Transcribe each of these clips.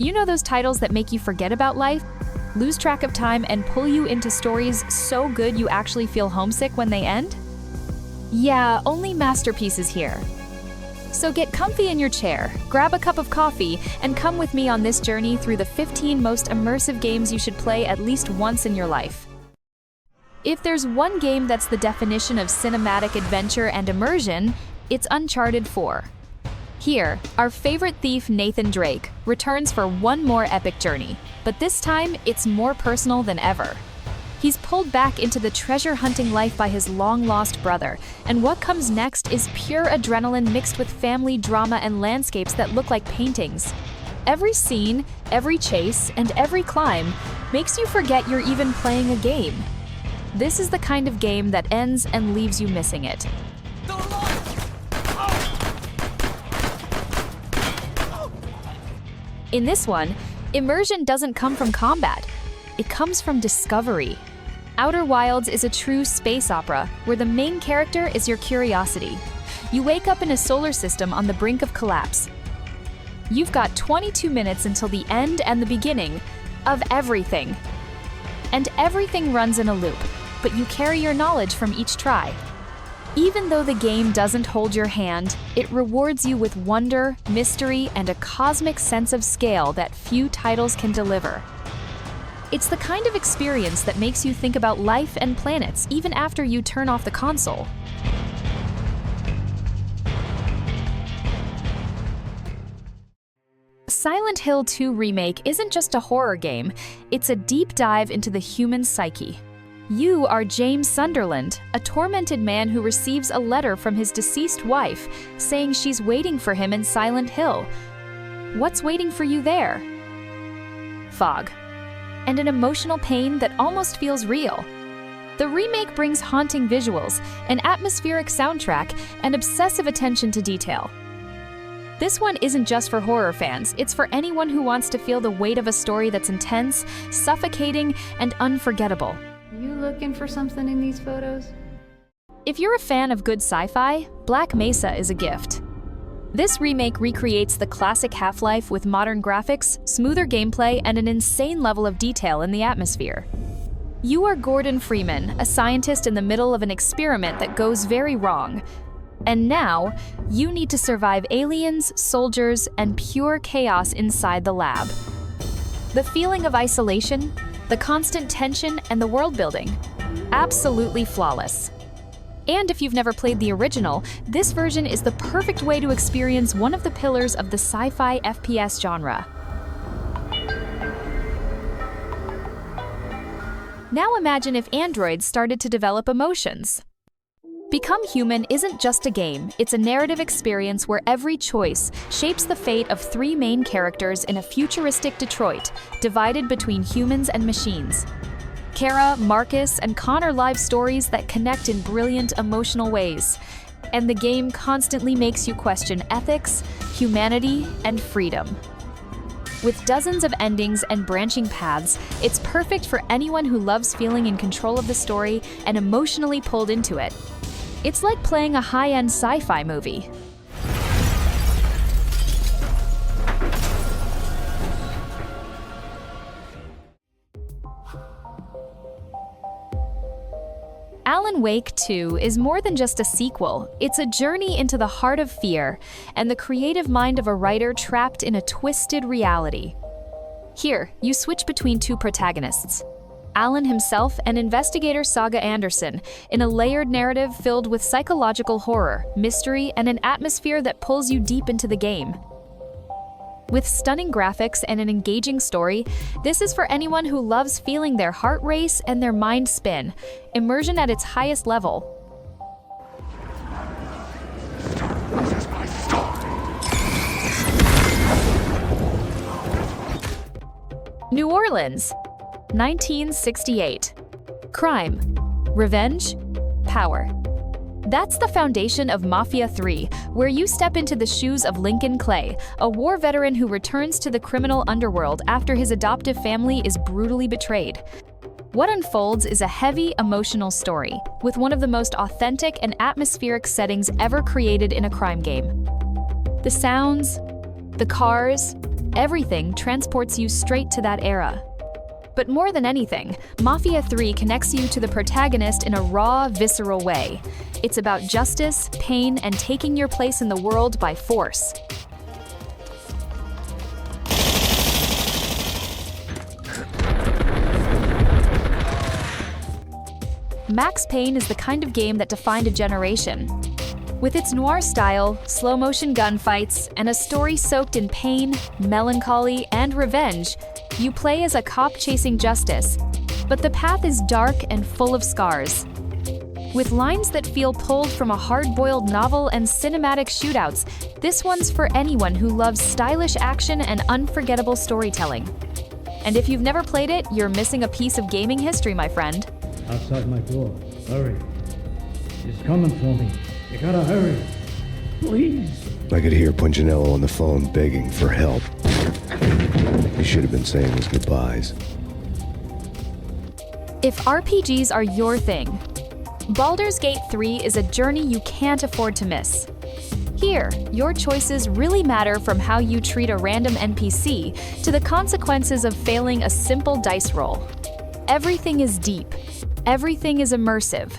You know those titles that make you forget about life, lose track of time, and pull you into stories so good you actually feel homesick when they end? Yeah, only masterpieces here. So get comfy in your chair, grab a cup of coffee, and come with me on this journey through the 15 most immersive games you should play at least once in your life. If there's one game that's the definition of cinematic adventure and immersion, it's Uncharted 4. Here, our favorite thief Nathan Drake returns for one more epic journey, but this time it's more personal than ever. He's pulled back into the treasure-hunting life by his long-lost brother, and what comes next is pure adrenaline mixed with family drama and landscapes that look like paintings. Every scene, every chase, and every climb makes you forget you're even playing a game. This is the kind of game that ends and leaves you missing it. In this one, immersion doesn't come from combat. It comes from discovery. Outer Wilds is a true space opera where the main character is your curiosity. You wake up in a solar system on the brink of collapse. You've got 22 minutes until the end and the beginning of everything. And everything runs in a loop, but you carry your knowledge from each try. Even though the game doesn't hold your hand, it rewards you with wonder, mystery, and a cosmic sense of scale that few titles can deliver. It's the kind of experience that makes you think about life and planets even after you turn off the console. Silent Hill 2 Remake isn't just a horror game, it's a deep dive into the human psyche. You are James Sunderland, a tormented man who receives a letter from his deceased wife saying she's waiting for him in Silent Hill. What's waiting for you there? Fog. And an emotional pain that almost feels real. The remake brings haunting visuals, an atmospheric soundtrack, and obsessive attention to detail. This one isn't just for horror fans, it's for anyone who wants to feel the weight of a story that's intense, suffocating, and unforgettable. You looking for something in these photos? If you're a fan of good sci-fi, Black Mesa is a gift. This remake recreates the classic Half-Life with modern graphics, smoother gameplay, and an insane level of detail in the atmosphere. You are Gordon Freeman, a scientist in the middle of an experiment that goes very wrong. And now, you need to survive aliens, soldiers, and pure chaos inside the lab. The feeling of isolation, the constant tension, and the world building. Absolutely flawless. And if you've never played the original, this version is the perfect way to experience one of the pillars of the sci-fi FPS genre. Now imagine if androids started to develop emotions. Become Human isn't just a game, it's a narrative experience where every choice shapes the fate of three main characters in a futuristic Detroit, divided between humans and machines. Kara, Marcus, and Connor live stories that connect in brilliant, emotional ways. And the game constantly makes you question ethics, humanity, and freedom. With dozens of endings and branching paths, it's perfect for anyone who loves feeling in control of the story and emotionally pulled into it. It's like playing a high-end sci-fi movie. Alan Wake 2 is more than just a sequel. It's a journey into the heart of fear and the creative mind of a writer trapped in a twisted reality. Here, you switch between two protagonists, Alan himself and investigator Saga Anderson, in a layered narrative filled with psychological horror, mystery, and an atmosphere that pulls you deep into the game. With stunning graphics and an engaging story, this is for anyone who loves feeling their heart race and their mind spin, immersion at its highest level. New Orleans, 1968. Crime, revenge, power. That's the foundation of Mafia 3, where you step into the shoes of Lincoln Clay, a war veteran who returns to the criminal underworld after his adoptive family is brutally betrayed. What unfolds is a heavy, emotional story, with one of the most authentic and atmospheric settings ever created in a crime game. The sounds, the cars, Everything transports you straight to that era. But more than anything, Mafia 3 connects you to the protagonist in a raw, visceral way. It's about justice, pain, and taking your place in the world by force. Max Payne is the kind of game that defined a generation. With its noir style, slow-motion gunfights, and a story soaked in pain, melancholy, and revenge, you play as a cop chasing justice. But the path is dark and full of scars. With lines that feel pulled from a hard-boiled novel and cinematic shootouts, this one's for anyone who loves stylish action and unforgettable storytelling. And if you've never played it, you're missing a piece of gaming history, my friend. Outside my door. Hurry. She's coming for me. You gotta hurry. Please. I could hear Punchinello on the phone begging for help. He should have been saying his goodbyes. If RPGs are your thing, Baldur's Gate 3 is a journey you can't afford to miss. Here, your choices really matter, from how you treat a random NPC to the consequences of failing a simple dice roll. Everything is deep. Everything is immersive.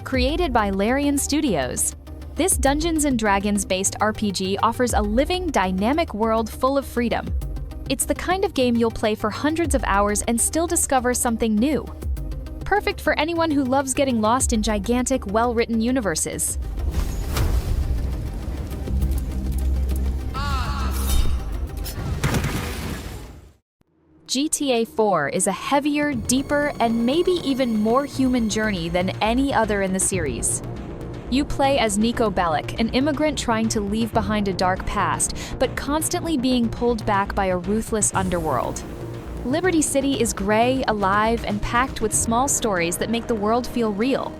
Created by Larian Studios, this Dungeons & Dragons-based RPG offers a living, dynamic world full of freedom. It's the kind of game you'll play for hundreds of hours and still discover something new. Perfect for anyone who loves getting lost in gigantic, well-written universes. GTA 4 is a heavier, deeper, and maybe even more human journey than any other in the series. You play as Nico Bellic, an immigrant trying to leave behind a dark past, but constantly being pulled back by a ruthless underworld. Liberty City is gray, alive, and packed with small stories that make the world feel real.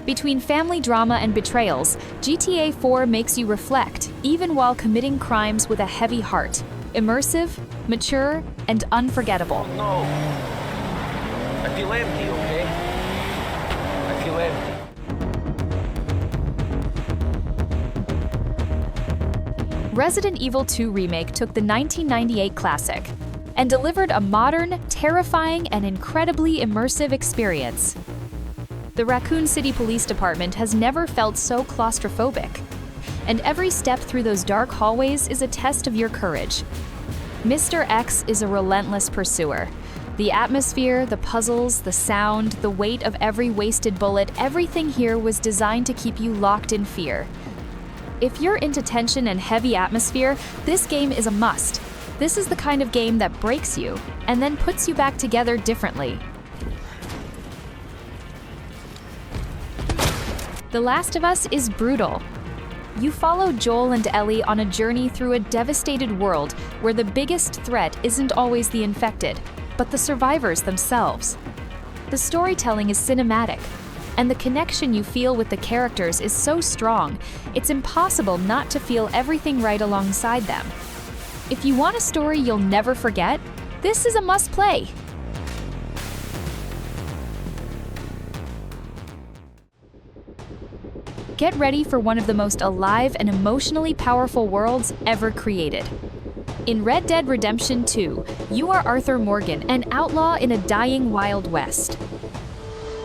Between family drama and betrayals, GTA 4 makes you reflect, even while committing crimes with a heavy heart. Immersive, mature, and unforgettable. No. I feel empty, okay? I feel empty. Resident Evil 2 Remake took the 1998 classic and delivered a modern, terrifying, and incredibly immersive experience. The Raccoon City Police Department has never felt so claustrophobic, and every step through those dark hallways is a test of your courage. Mr. X is a relentless pursuer. The atmosphere, the puzzles, the sound, the weight of every wasted bullet, everything here was designed to keep you locked in fear. If you're into tension and heavy atmosphere, this game is a must. This is the kind of game that breaks you and then puts you back together differently. The Last of Us is brutal. You follow Joel and Ellie on a journey through a devastated world where the biggest threat isn't always the infected, but the survivors themselves. The storytelling is cinematic, and the connection you feel with the characters is so strong, it's impossible not to feel everything right alongside them. If you want a story you'll never forget, this is a must-play. Get ready for one of the most alive and emotionally powerful worlds ever created. In Red Dead Redemption 2, you are Arthur Morgan, an outlaw in a dying Wild West.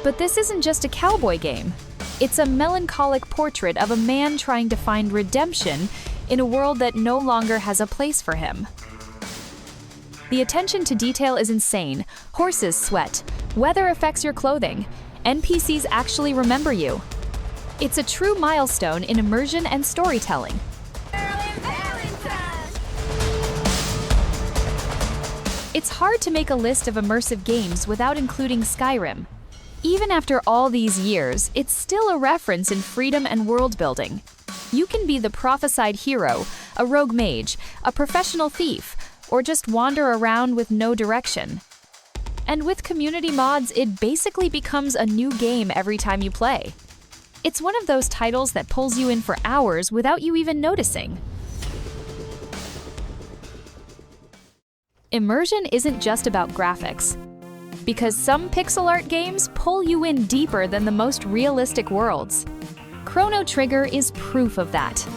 But this isn't just a cowboy game. It's a melancholic portrait of a man trying to find redemption in a world that no longer has a place for him. The attention to detail is insane. Horses sweat. Weather affects your clothing. NPCs actually remember you. It's a true milestone in immersion and storytelling. It's hard to make a list of immersive games without including Skyrim. Even after all these years, it's still a reference in freedom and world building. You can be the prophesied hero, a rogue mage, a professional thief, or just wander around with no direction. And with community mods, it basically becomes a new game every time you play. It's one of those titles that pulls you in for hours without you even noticing. Immersion isn't just about graphics, because some pixel art games pull you in deeper than the most realistic worlds. Chrono Trigger is proof of that.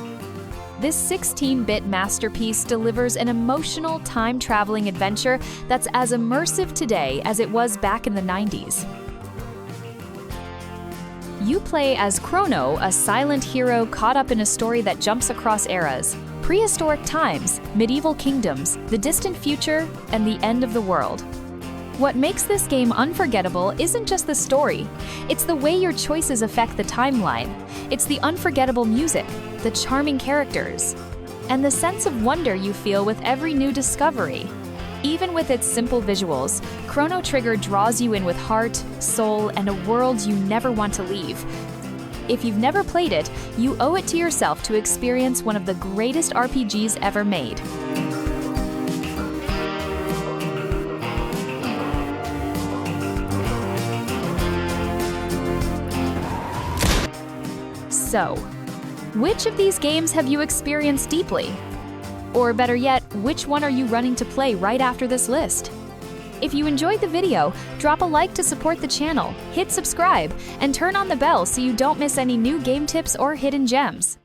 This 16-bit masterpiece delivers an emotional, time-traveling adventure that's as immersive today as it was back in the 90s. You play as Chrono, a silent hero caught up in a story that jumps across eras. Prehistoric times, medieval kingdoms, the distant future, and the end of the world. What makes this game unforgettable isn't just the story. It's the way your choices affect the timeline. It's the unforgettable music, the charming characters, and the sense of wonder you feel with every new discovery. Even with its simple visuals, Chrono Trigger draws you in with heart, soul, and a world you never want to leave. If you've never played it, you owe it to yourself to experience one of the greatest RPGs ever made. So, which of these games have you experienced deeply? Or better yet, which one are you running to play right after this list? If you enjoyed the video, drop a like to support the channel, hit subscribe, and turn on the bell so you don't miss any new game tips or hidden gems.